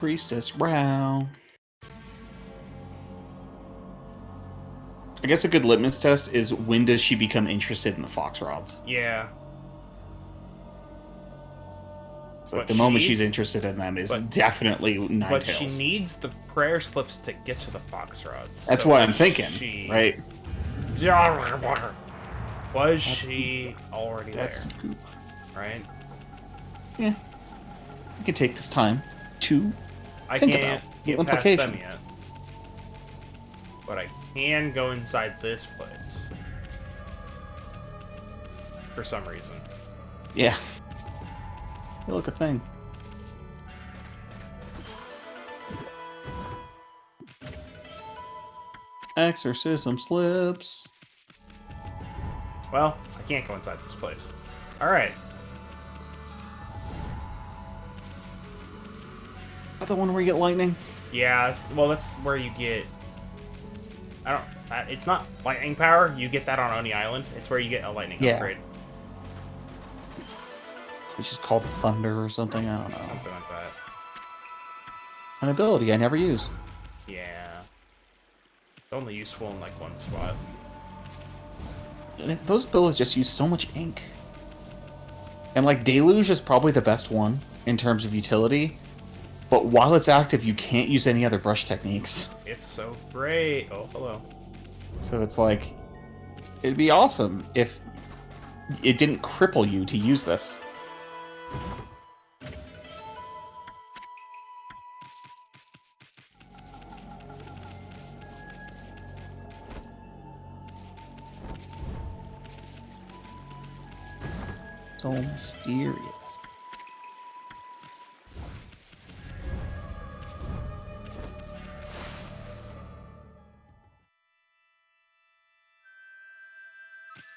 Priestess Brow. I guess a good litmus test is when does she become interested in the fox rods? Yeah. So like the moment she's interested in them is definitely Ninetales. But she needs the prayer slips to get to the fox rods. That's what I'm thinking, right? Was she already there? Goop. Right? Yeah. We can take this time to think about the implications. Past them yet. But I can go inside this place. For some reason. Yeah. You look a thing. Exorcism slips. Well, I can't go inside this place. Alright. Is that the one where you get lightning? Yeah, well, that's where you get... it's not lightning power. You get that on Oni Island. It's where you get a lightning upgrade. Which is called Thunder or something. I don't know. Something like that. An ability I never use. Yeah. It's only useful in like one spot. Those abilities just use so much ink. And like Deluge is probably the best one in terms of utility. But while it's active, you can't use any other brush techniques. It's so great. Oh, hello. So it's like, it'd be awesome if it didn't cripple you to use this. So mysterious.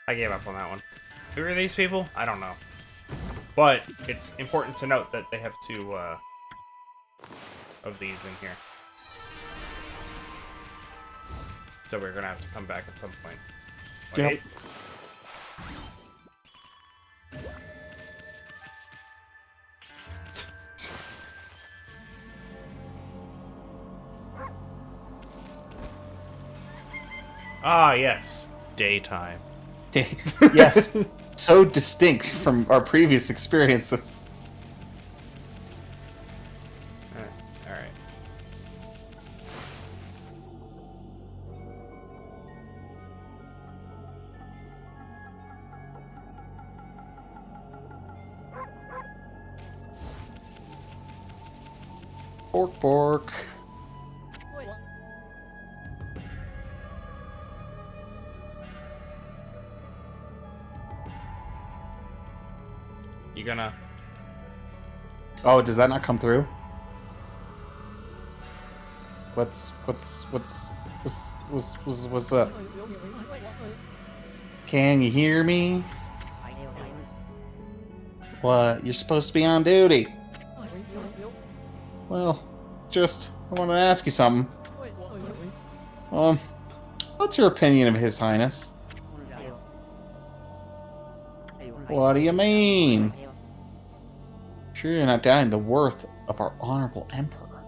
I gave up on that one. Who are these people? I don't know. But it's important to note that they have two of these in here. So we're gonna have to come back at some point. Wait. Yep. Ah, yes. Daytime. Yes. So distinct from our previous experiences. Alright. Bork, bork. You gonna... Oh, does that not come through? What's up? Can you hear me? What? You're supposed to be on duty. Well, I want to ask you something. What's your opinion of His Highness? What do you mean? Sure you're not doubting the worth of our honorable emperor.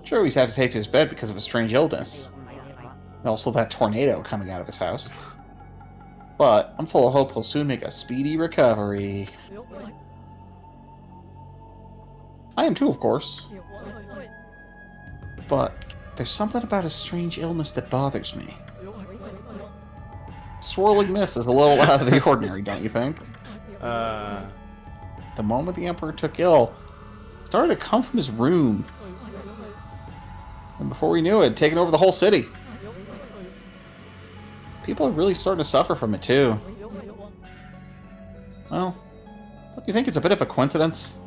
Sure he's had to take to his bed because of a strange illness. And also that tornado coming out of his house. But I'm full of hope he'll soon make a speedy recovery. I am too, of course. But there's something about his strange illness that bothers me. Swirling mist is a little out of the ordinary, don't you think? The moment the Emperor took ill, it started to come from his room. And before we knew it, taken over the whole city. People are really starting to suffer from it, too. Well, don't you think it's a bit of a coincidence?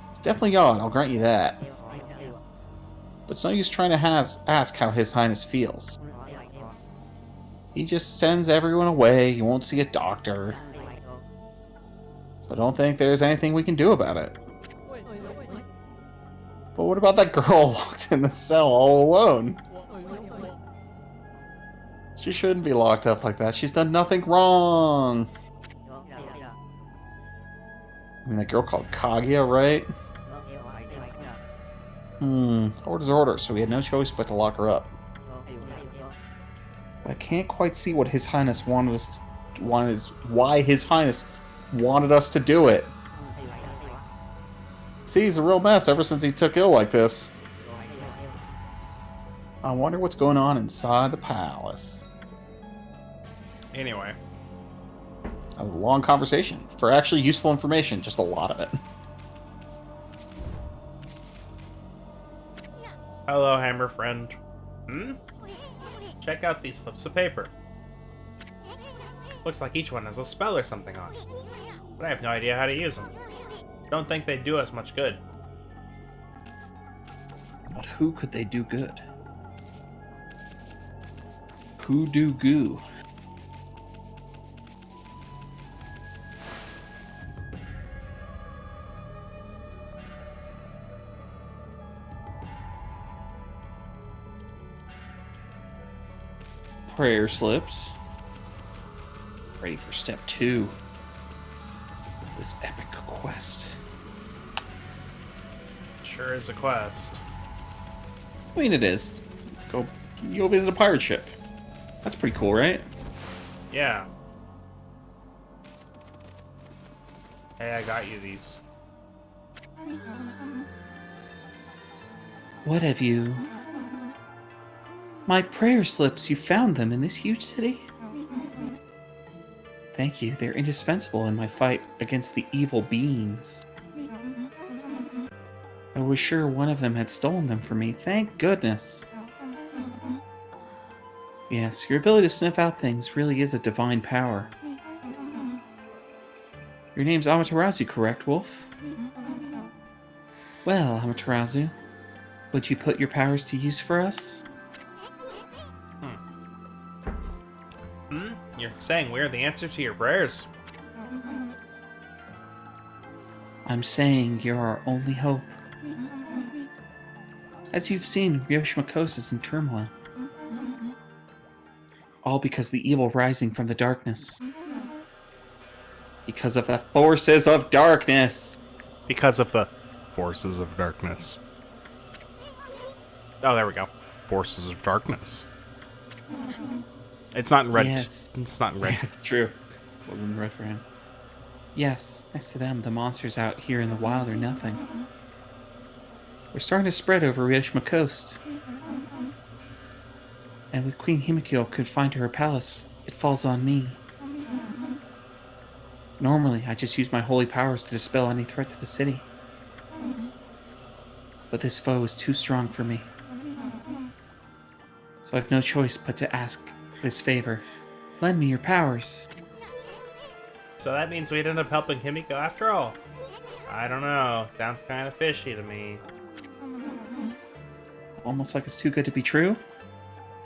It's definitely odd, I'll grant you that. But it's no use trying to ask how His Highness feels. He just sends everyone away, you won't see a doctor. So I don't think there's anything we can do about it. But what about that girl locked in the cell all alone? She shouldn't be locked up like that. She's done nothing wrong. I mean, that girl called Kaguya, right? Order's order, so we had no choice but to lock her up. But I can't quite see what His Highness why His Highness wanted us to do it. See, he's a real mess ever since he took ill like this. I wonder what's going on inside the palace. Anyway. That was a long conversation. For actually useful information, just a lot of it. Hello, hammer friend. Check out these slips of paper. Looks like each one has a spell or something on it. But I have no idea how to use them. Don't think they do us much good. But who could they do good? Who do goo? Prayer slips. Ready for step 2. This epic quest. Sure is a quest. I mean, it is. You go visit a pirate ship. That's pretty cool, right? Yeah. Hey, I got you these. What have you? My prayer slips, you found them in this huge city? Thank you, they're indispensable in my fight against the evil beings. I was sure one of them had stolen them from me, thank goodness. Yes, your ability to sniff out things really is a divine power. Your name's Amaterasu, correct, Wolf? Well, Amaterasu, would you put your powers to use for us? You're saying we're the answer to your prayers? I'm saying you're our only hope. As you've seen, Ryoshima Coast is in turmoil. All because the evil rising from the darkness. Because of the forces of darkness! Because of the forces of darkness. Oh, there we go. Forces of darkness. It's not in red. Yes. It's not in red. Yeah, it's true. Wasn't red for him. Yes, next to them, the monsters out here in the wild are nothing. We're starting to spread over Ryoshima Coast. And with Queen Himiko confined to her palace, it falls on me. Normally, I just use my holy powers to dispel any threat to the city. But this foe is too strong for me. So I've no choice but to ask this favor. Lend me your powers. So that means we'd end up helping Himiko after all. I don't know. Sounds kind of fishy to me. Almost like it's too good to be true.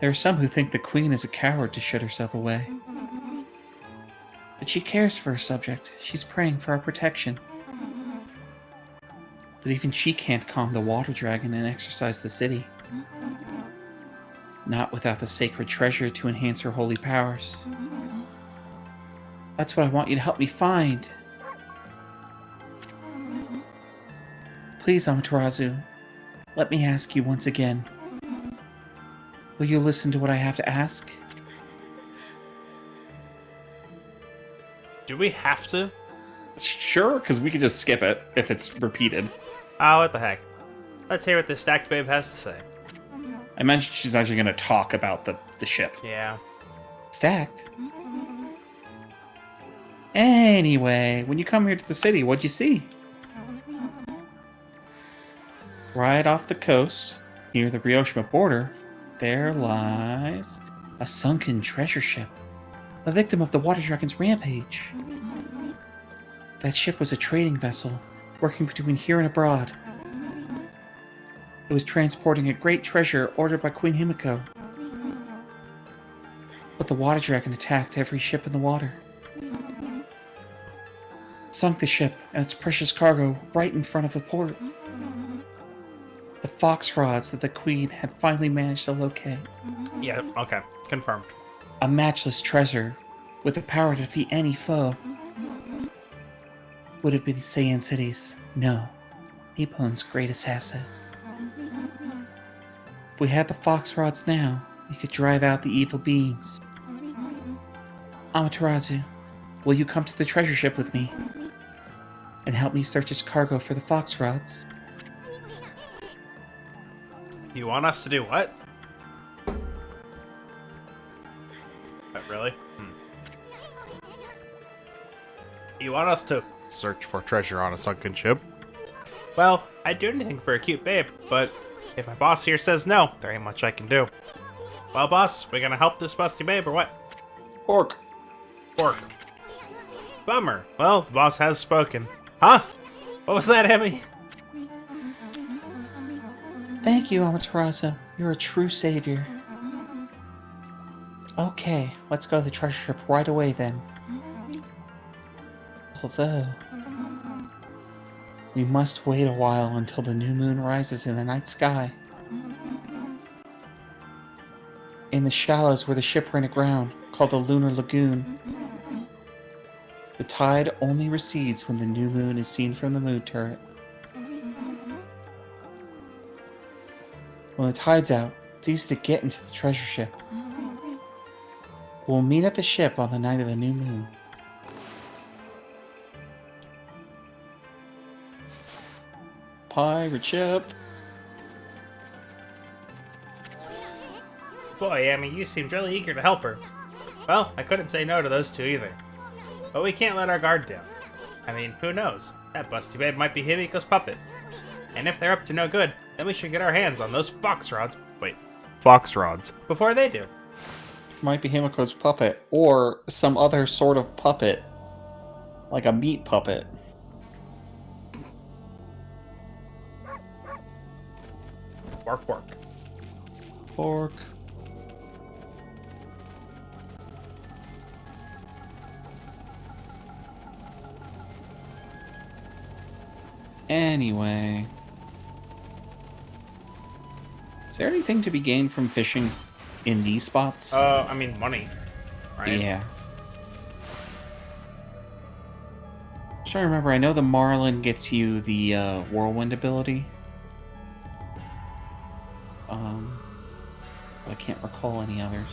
There are some who think the queen is a coward to shut herself away. But she cares for her subject. She's praying for our protection. But even she can't calm the water dragon and exorcise the city. Not without the sacred treasure to enhance her holy powers. That's what I want you to help me find. Please, Amaterasu, let me ask you once again. Will you listen to what I have to ask? Do we have to? Sure, because we could just skip it if it's repeated. Oh, what the heck. Let's hear what this stacked babe has to say. I mentioned she's actually going to talk about the ship. Yeah. Stacked? Anyway, when you come here to the city, what'd you see? Right off the coast, near the Ryoshima border, there lies a sunken treasure ship, a victim of the water dragon's rampage. That ship was a trading vessel, working between here and abroad. It was transporting a great treasure ordered by Queen Himiko. But the water dragon attacked every ship in the water. Sunk the ship and its precious cargo right in front of the port. The fox rods that the queen had finally managed to locate. Yeah, okay. Confirmed. A matchless treasure with the power to defeat any foe. would have been Saiyan cities. No, Eppon's greatest asset. If we had the fox rods now, we could drive out the evil beings. Amaterasu, will you come to the treasure ship with me? And help me search its cargo for the fox rods? You want us to do what? Really? You want us to search for treasure on a sunken ship? Well, I'd do anything for a cute babe, but if my boss here says no, there ain't much I can do. Well, boss, we gonna help this busty babe or what? Pork. Pork. Bummer. Well, the boss has spoken. Huh? What was that, Emmy? Thank you, Amaterasu. You're a true savior. Okay, let's go to the treasure ship right away then. Although, we must wait a while until the new moon rises in the night sky. In the shallows where the ship ran aground, called the Lunar Lagoon, the tide only recedes when the new moon is seen from the moon turret. When the tide's out, it's easy to get into the treasure ship. We'll meet at the ship on the night of the new moon. Pirate ship. Boy, Emmy, you seemed really eager to help her. Well, I couldn't say no to those two either. But we can't let our guard down. I mean, who knows? That busty babe might be Himiko's puppet. And if they're up to no good, then we should get our hands on those fox rods. Wait, fox rods. Before they do. Might be Himiko's puppet, or some other sort of puppet. Like a meat puppet. Bark, bark. Pork. Anyway. Is there anything to be gained from fishing in these spots? I mean, money. Right? Yeah. I'm trying to remember, I know the Marlin gets you the whirlwind ability. But I can't recall any others.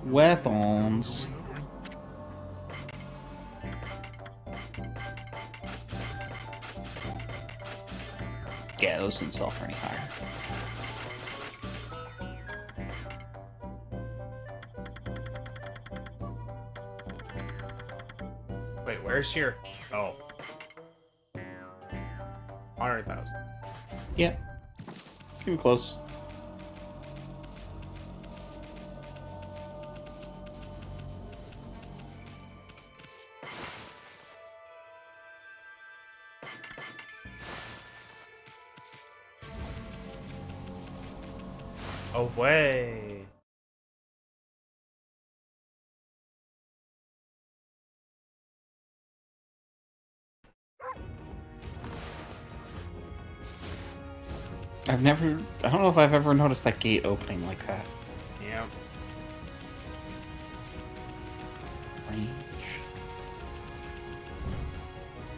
Weapons. Yeah, those didn't sell for any higher. Wait, where's your... Oh. 100,000. Yep. Getting close. Away. I don't know if I've ever noticed that gate opening like that. Yeah. Range.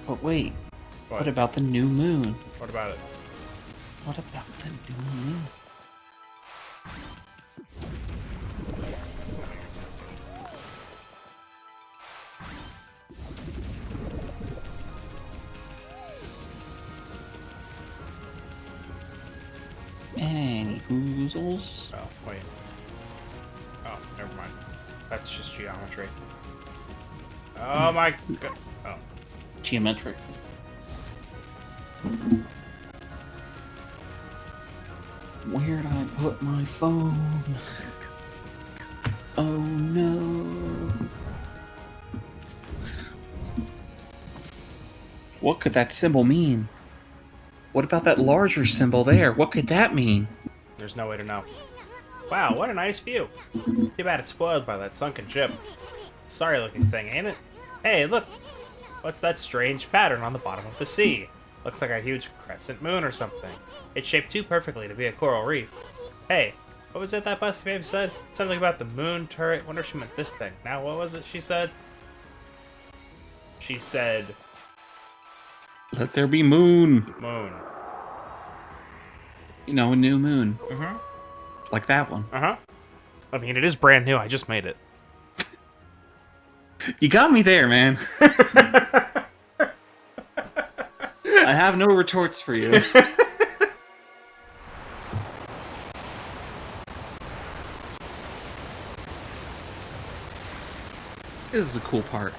But wait, What? what about the new moon? What about it? What about the new moon? Any oozles? Oh, wait. Oh, never mind. That's just geometry. Oh my god. Oh. Geometric. Where'd I put my phone? Oh no. What could that symbol mean? What about that larger symbol there? What could that mean? There's no way to know. Wow, what a nice view. Too bad it's spoiled by that sunken ship. Sorry looking thing, ain't it? Hey, look! What's that strange pattern on the bottom of the sea? Looks like a huge crescent moon or something. It's shaped too perfectly to be a coral reef. Hey, what was it that Busty Babe said? Something about the moon turret. Wonder if she meant this thing. Now, what was it she said? She said... Let there be moon. moon. You know, a new moon. Mm-hmm. Like that one. Uh-huh. I mean, it is brand new. I just made it. You got me there, man. I have no retorts for you. This is a cool part.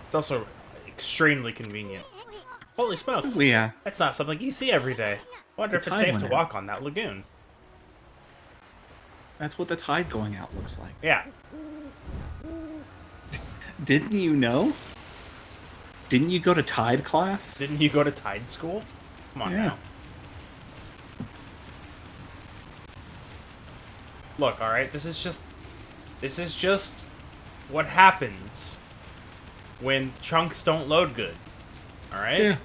It's also extremely convenient. Holy smokes. Oh, yeah. That's not something you see every day. Wonder if it's safe to walk on that lagoon. That's what the tide going out looks like. Yeah. Didn't you know? Didn't you go to Tide class? Didn't you go to Tide School? Come on now. Look, alright, this is just what happens when chunks don't load good. Alright? Yeah.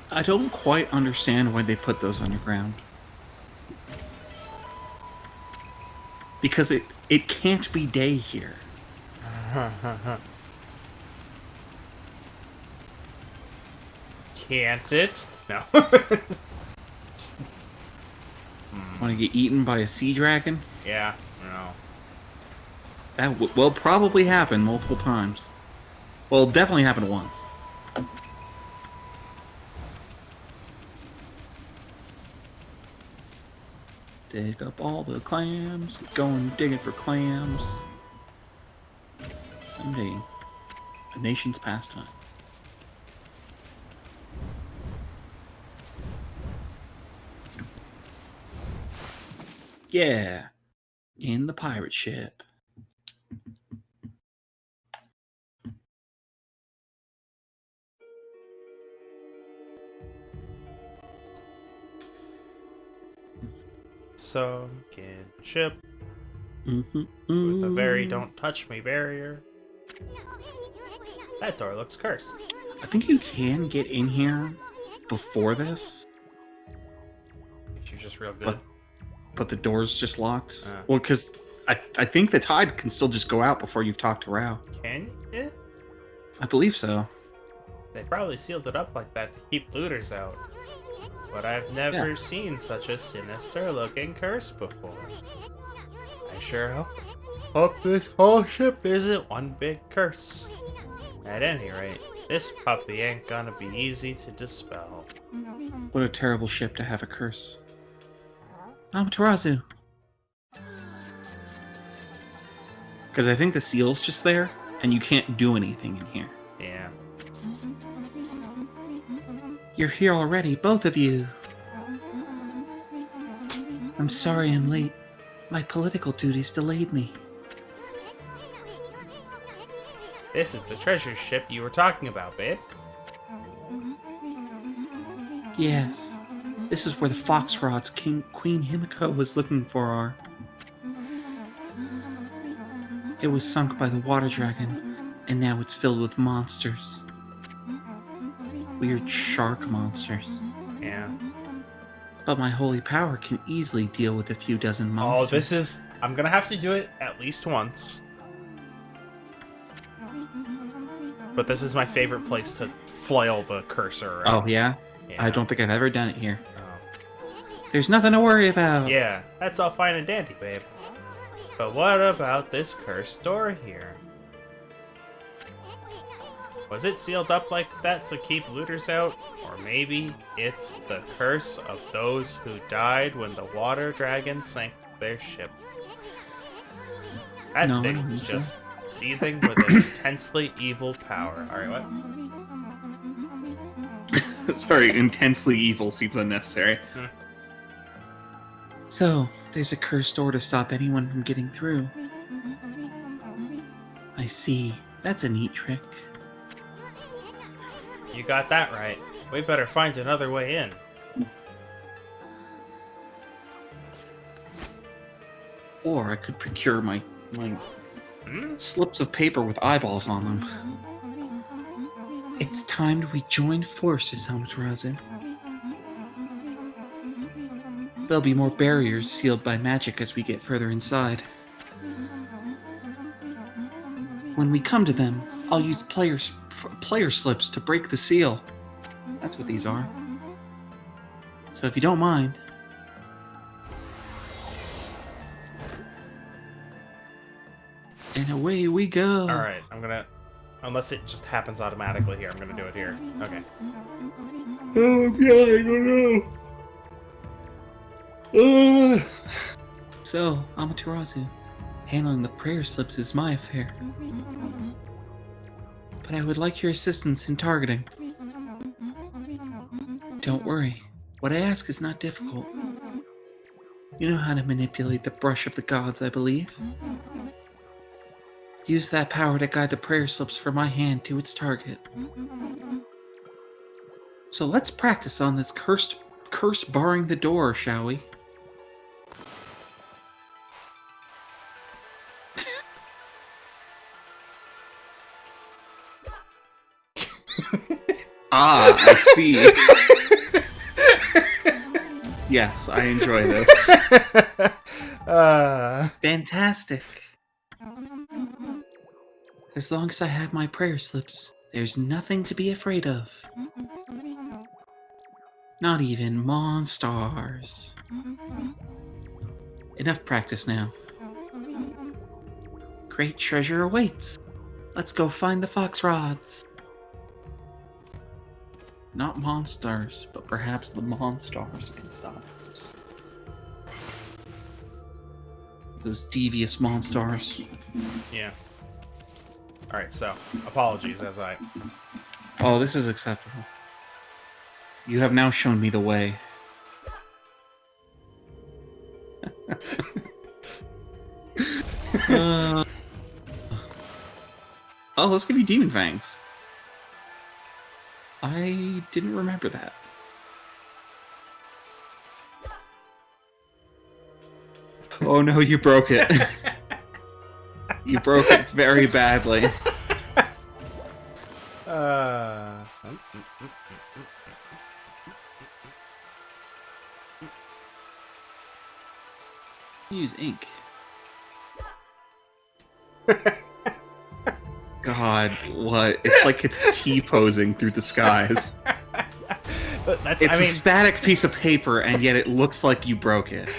I don't quite understand why they put those underground. Because it can't be day here. Can't it? No. Want to get eaten by a sea dragon? Yeah, no. That will probably happen multiple times. Well, it'll definitely happen once. Dig up all the clams. Going digging for clams. Someday, a nation's pastime. Yeah, in the pirate ship. Sunken ship With with a very don't touch me barrier. That door looks cursed. I think you can get in here before this, If you're just real good. but the door's just locked. Ah. Well, because I think the tide can still just go out before you've talked to Rao. Can you? I believe so. They probably sealed it up like that to keep looters out. But I've never Yes. seen such a sinister looking curse before. I sure hope this whole ship isn't one big curse. At any rate, this puppy ain't gonna be easy to dispel. What a terrible ship to have a curse. Amaterasu. Because I think the seal's just there, and you can't do anything in here. Yeah. You're here already, both of you. I'm sorry I'm late. My political duties delayed me. This is the treasure ship you were talking about, babe. Yes, this is where the Foxrod's Queen Himiko was looking for are. It was sunk by the water dragon, and now it's filled with monsters. Weird shark monsters. Yeah. But my holy power can easily deal with a few dozen monsters. Oh, this is... I'm gonna have to do it at least once. But this is my favorite place to flail the cursor around. Oh, yeah? Yeah. I don't think I've ever done it here. Oh. There's nothing to worry about. Yeah, that's all fine and dandy, babe. But what about this cursed door here? Was it sealed up like that to keep looters out? Or maybe it's the curse of those who died when the water dragon sank their ship. That No, I thing don't was think so. just seething with an intensely evil power. Alright, what? Sorry, intensely evil seems unnecessary. So, there's a cursed door to stop anyone from getting through. I see. That's a neat trick. You got that right. We better find another way in. Or I could procure my Slips of paper with eyeballs on them. It's time we join forces, Amaterasu. There'll be more barriers sealed by magic as we get further inside. When we come to them, I'll use player slips to break the seal. That's what these are. So if you don't mind... And away we go. Alright, I'm gonna... Unless it just happens automatically here, I'm gonna do it here. Okay. Oh, yeah, I don't know. So, Amaterasu, handling the prayer slips is my affair. But I would like your assistance in targeting. Don't worry, what I ask is not difficult. You know how to manipulate the brush of the gods, I believe. Use that power to guide the prayer slips from my hand to its target. So let's practice on this curse barring the door, shall we? Ah, I see. Yes, I enjoy this. Fantastic. As long as I have my prayer slips, there's nothing to be afraid of. Not even monsters. Enough practice now. Great treasure awaits. Let's go find the fox rods. Not monsters, but perhaps the monsters can stop us. Those devious monsters. Yeah. Alright, so, apologies as I... Oh, this is acceptable. You have now shown me the way. Oh, let's give you Demon Fangs. I didn't remember that. Oh no, you broke it. You broke it very badly. Use ink. God, what? It's like it's T-posing through the skies. That's, It's a static piece of paper, and yet it looks like you broke it.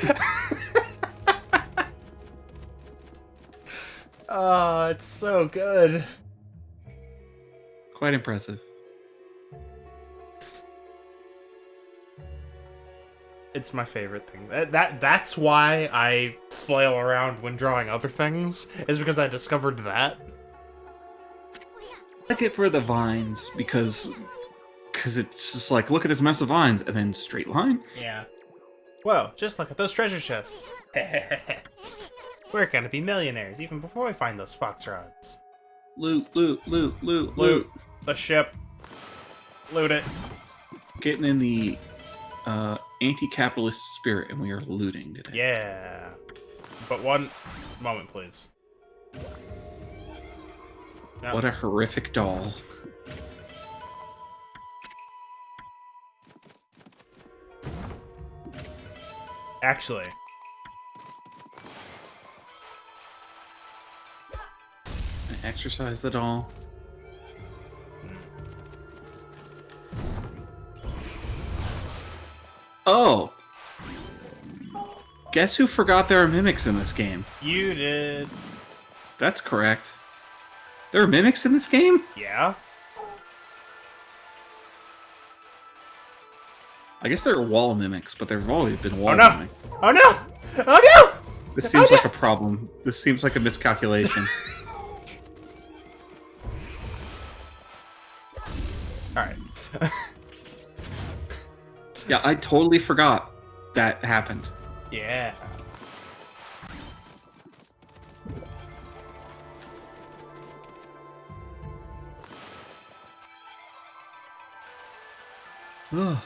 Oh, it's so good. Quite impressive. It's my favorite thing. That's why I flail around when drawing other things, is because I discovered that. I like it for the vines, because it's just like, look at this mess of vines, and then straight line. Yeah. Whoa, just look at those treasure chests. We're gonna be millionaires even before we find those fox rods. Loot, loot, loot, loot, loot. The ship. Loot it. Getting in the anti-capitalist spirit, and we are looting today. Yeah. But one moment, please. No. What a horrific doll. Actually. I exercise the doll. Oh! Guess who forgot there are mimics in this game? You did. That's correct. There are mimics in this game? Yeah? I guess there are wall mimics, but there have always been wall Oh no! mimics. Oh no! Oh no! This seems like a problem. This seems like a miscalculation. Alright. Yeah, I totally forgot that happened. Yeah. Ugh.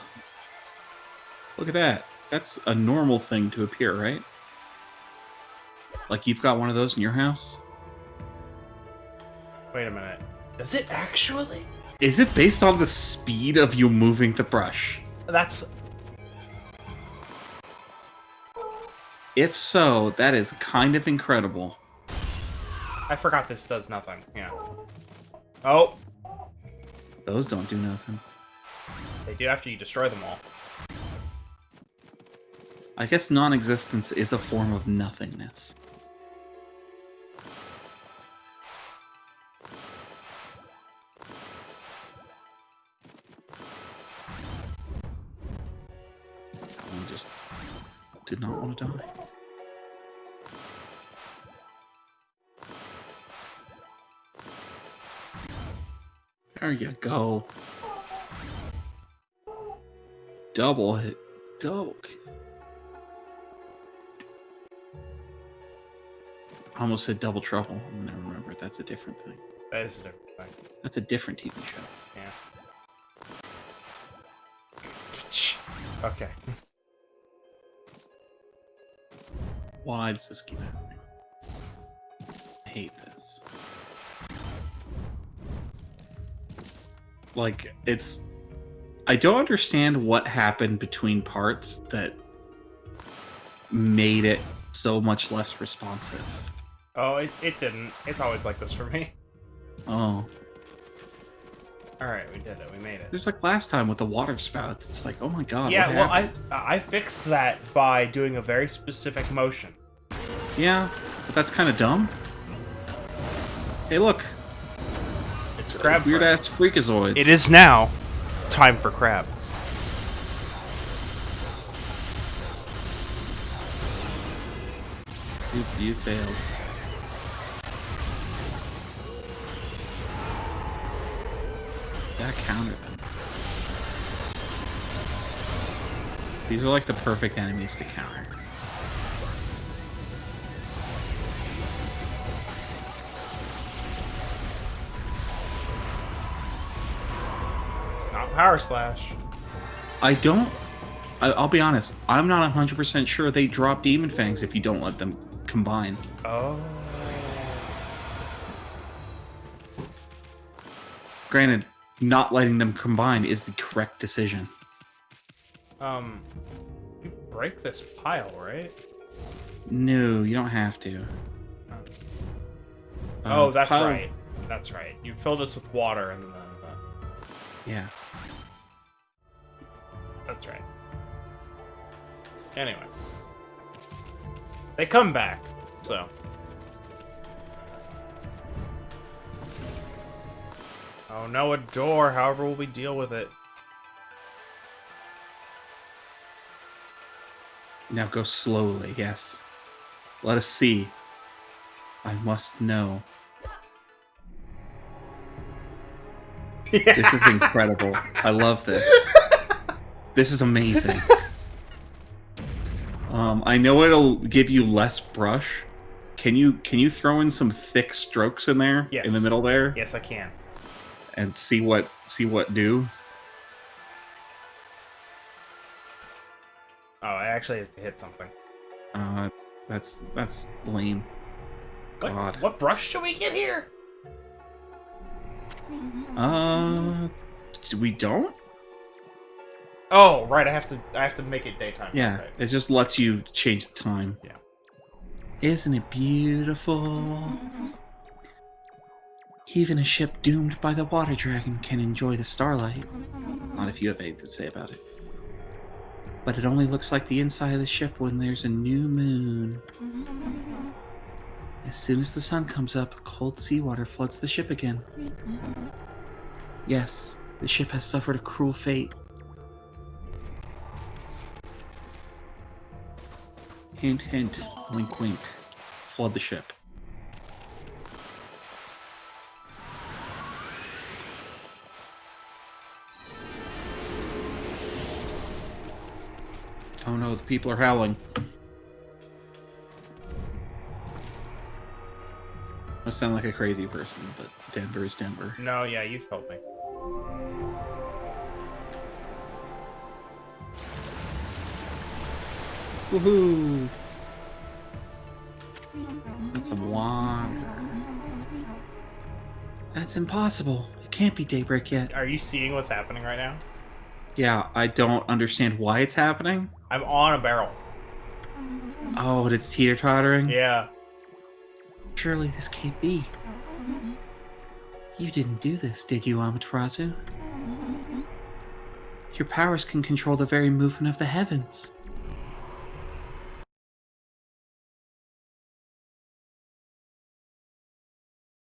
Look at that. That's a normal thing to appear, right? Like you've got one of those in your house? Wait a minute. Does it actually? Is it based on the speed of you moving the brush? That's... If so, that is kind of incredible. I forgot this does nothing. Yeah. Oh! Those don't do nothing. They do after you destroy them all. I guess non-existence is a form of nothingness. That one just did not want to die. There you go. Double hit. Double kill. I almost said double trouble. I never remember. That's a different thing. That is a different thing. That's a different TV show. Yeah. Okay. Why does this keep happening? I hate this. Like, it's... I don't understand what happened between parts that made it so much less responsive. Oh, it didn't. It's always like this for me. Oh. Alright, we did it. We made it. There's like last time with the water spouts. It's like, oh my god. Yeah, what well, happened? I fixed that by doing a very specific motion. Yeah, but that's kind of dumb. Hey, look. It's crab. Weird ass freakazoids. It is now time for crab. You failed. That countered them. These are like the perfect enemies to counter. It's not power slash. I'll be honest, I'm not 100% sure they drop Demon Fangs if you don't let them combine. Oh. Granted, not letting them combine is the correct decision. You break this pile, right? No, you don't have to. Oh, that's pile- right. That's right. You fill this with water and then... Yeah. That's right. Anyway. They come back, so... Oh no, a door. However will we deal with it? Now go slowly, yes. Let us see. I must know. This is incredible. I love this. This is amazing. I know it'll give you less brush. Can you throw in some thick strokes in there? Yes. In the middle there? Yes, I can. And see what do? Oh, it actually has to hit something. That's lame. God. What brush should we get here? We don't? Oh, right. I have to make it daytime. Yeah, Right. it just lets you change the time. Yeah. Isn't it beautiful? Even a ship doomed by the water dragon can enjoy the starlight. Not if you have anything to say about it. But it only looks like the inside of the ship when there's a new moon. As soon as the sun comes up, cold seawater floods the ship again. Yes, the ship has suffered a cruel fate. Hint, hint, wink, wink. Flood the ship. Oh no, the people are howling. I sound like a crazy person, but Denver is Denver. No, yeah, you told me. Woohoo! That's some water. That's impossible. It can't be daybreak yet. Are you seeing what's happening right now? Yeah, I don't understand why it's happening. I'm on a barrel. Oh, but it's teeter-tottering? Yeah. Surely this can't be. You didn't do this, did you, Amaterasu? Your powers can control the very movement of the heavens.